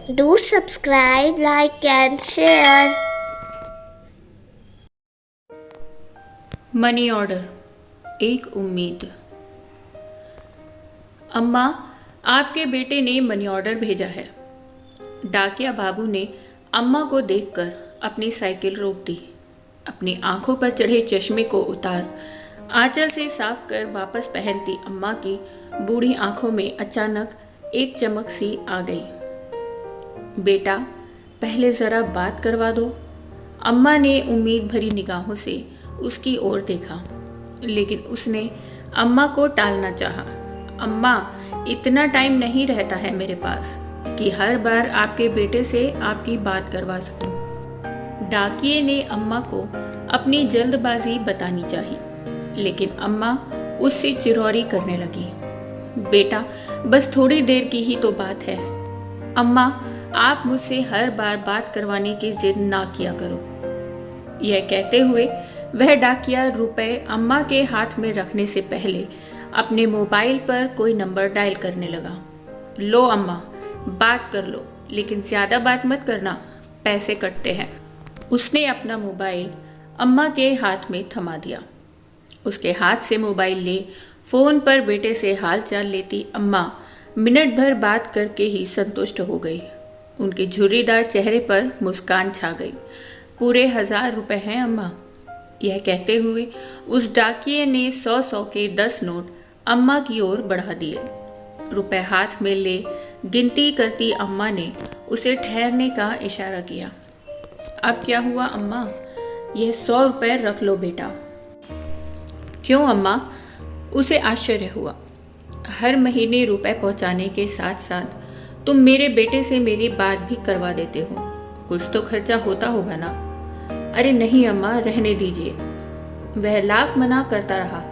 Do subscribe, like, and share. Money order, एक उम्मीद। अम्मा, आपके बेटे ने मनी ऑर्डर भेजा है। डाकिया बाबू ने अम्मा को देखकर अपनी साइकिल रोक दी। अपनी आंखों पर चढ़े चश्मे को उतार आंचल से साफ कर वापस पहनती अम्मा की बूढ़ी आंखों में अचानक एक चमक सी आ गई। बेटा, पहले ज़रा बात करवा दो। अम्मा ने उम्मीद भरी निगाहों से उसकी ओर देखा, लेकिन उसने अम्मा को टालना चाहा। अम्मा, इतना टाइम नहीं रहता है मेरे पास कि हर बार आपके बेटे से आपकी बात करवा सकूं। डाकिये ने अम्मा को अपनी जल्दबाजी बतानी चाहिए, लेकिन अम्मा उससे चिरौरी करने लगी। बेटा, बस थोड़ी देर की ही तो बात है। अम्मा, आप मुझसे हर बार बात करवाने की जिद ना किया करो। यह कहते हुए वह डाकिया रुपए अम्मा के हाथ में रखने से पहले अपने मोबाइल पर कोई नंबर डायल करने लगा। लो अम्मा, बात कर लो, लेकिन ज़्यादा बात मत करना, पैसे कटते हैं। उसने अपना मोबाइल अम्मा के हाथ में थमा दिया। उसके हाथ से मोबाइल ले फ़ोन पर बेटे से हाल चाल लेती अम्मा मिनट भर बात करके ही संतुष्ट हो गई। उनके झुर्रीदार चेहरे पर मुस्कान छा गई। पूरे 1000 रुपए हैं अम्मा। यह कहते हुए उस डाकिये ने 100 के 10 नोट अम्मा की ओर बढ़ा दिए। रुपए हाथ में ले गिनती करती अम्मा ने उसे ठहरने का इशारा किया। अब क्या हुआ अम्मा? यह 100 रुपए रख लो बेटा। क्यों अम्मा? उसे आश्चर्य हुआ। हर महीने रुपए पहुंचाने के साथ साथ तुम मेरे बेटे से मेरी बात भी करवा देते हो। कुछ तो खर्चा होता होगा ना? अरे नहीं अम्मा, रहने दीजिए। वह लाख मना करता रहा,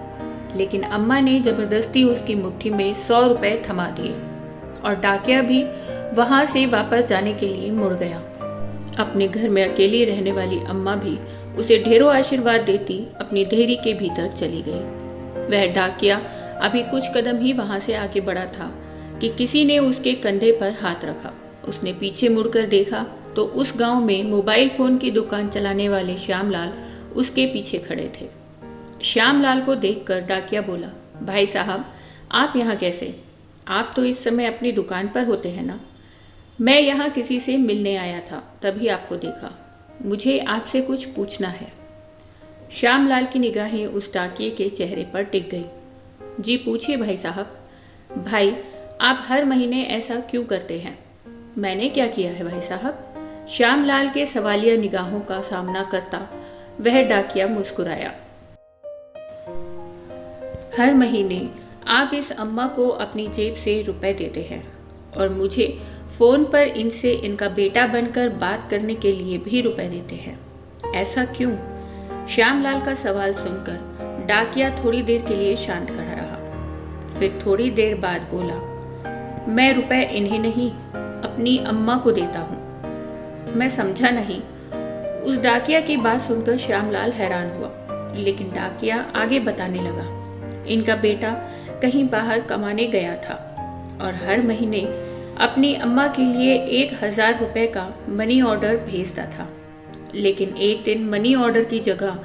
लेकिन अम्मा ने जबरदस्ती उसकी मुट्ठी में 100 रुपए थमा दिए और डाकिया भी वहां से वापस जाने के लिए मुड़ गया। अपने घर में अकेली रहने वाली अम्मा भी उसे ढेरों आशीर्वाद देती अपनी देहरी के भीतर चली गई। वह डाकिया अभी कुछ कदम ही वहां से आगे बढ़ा था कि किसी ने उसके कंधे पर हाथ रखा। उसने पीछे मुड़कर देखा तो उस गांव में मोबाइल फोन की दुकान चलाने वाले श्यामलाल उसके पीछे खड़े थे। श्यामलाल को देखकर डाकिया बोला, भाई साहब, आप यहाँ कैसे? आप तो इस समय अपनी दुकान पर होते हैं ना? मैं यहाँ किसी से मिलने आया था, तभी आपको देखा। मुझे आपसे कुछ पूछना है। श्यामलाल की निगाहें उस डाकिये के चेहरे पर टिक गई। जी पूछिए भाई साहब। भाई, आप हर महीने ऐसा क्यों करते हैं? मैंने क्या किया है भाई साहब? श्यामलाल के सवालिया निगाहों का सामना करता वह डाकिया मुस्कुराया। हर महीने आप इस अम्मा को अपनी जेब से रुपए देते हैं और मुझे फ़ोन पर इनसे इनका बेटा बनकर बात करने के लिए भी रुपए देते हैं। ऐसा क्यों? श्यामलाल का सवाल सुनकर डाकिया थोड़ी देर के लिए शांत खड़ा रहा। फिर थोड़ी देर बाद बोला, मैं रुपए इन्हें नहीं, अपनी अम्मा को देता हूँ। मैं समझा नहीं। उस डाकिया की बात सुनकर श्यामलाल हैरान हुआ, लेकिन डाकिया आगे बताने लगा। इनका बेटा कहीं बाहर कमाने गया था और हर महीने अपनी अम्मा के लिए 1000 रुपए का मनी ऑर्डर भेजता था, लेकिन एक दिन मनी ऑर्डर की जगह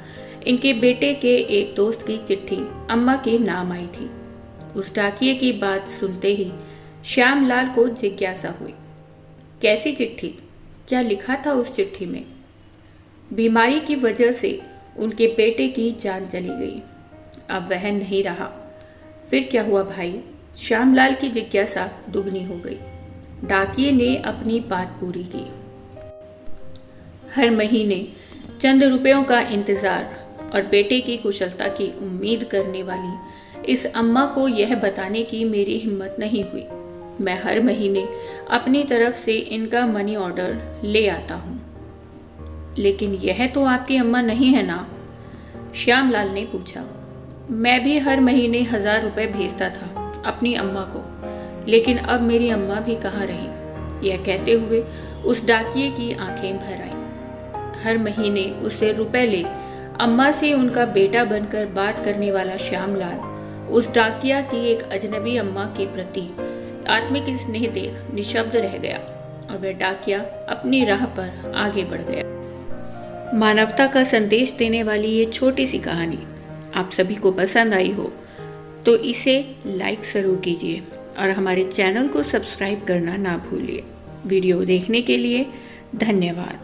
इनके बेटे के एक दोस्त की चिट्ठी अम्मा के नाम आई थी। उस डाकिये की बात सुनते ही श्यामलाल को जिज्ञासा हुई। कैसी चिट्ठी? क्या लिखा था उस चिट्ठी में? बीमारी की वजह से उनके बेटे की जान चली गई, अब वह नहीं रहा। फिर क्या हुआ भाई? श्यामलाल की जिज्ञासा दुगनी हो गई। डाकिये ने अपनी बात पूरी की। हर महीने चंद रुपयों का इंतजार और बेटे की कुशलता की उम्मीद करने वाली इस अम्मा को यह बताने की मेरी हिम्मत नहीं हुई। मैं हर महीने अपनी तरफ से इनका मनी ऑर्डर ले आता हूँ। लेकिन यह तो आपकी अम्मा नहीं है ना? श्यामलाल ने पूछा। मैं भी हर महीने 1000 रुपए भेजता था अपनी अम्मा को, लेकिन अब मेरी अम्मा भी कहाँ रही? यह कहते हुए उस डाकिये की आंखें भर आईं। हर महीने उससे रुपए ले अम्मा से उनका बेटा बनकर बात करने वाला श्यामलाल उस डाकिया की एक अजनबी अम्मा के प्रति आत्मिक स्नेह देख निशब्द रह गया। और वह डाकिया अपनी राह पर आगे बढ़ गया। मानवता का संदेश देने वाली ये छोटी सी कहानी आप सभी को पसंद आई हो तो इसे लाइक ज़रूर कीजिए और हमारे चैनल को सब्सक्राइब करना ना भूलिए। वीडियो देखने के लिए धन्यवाद।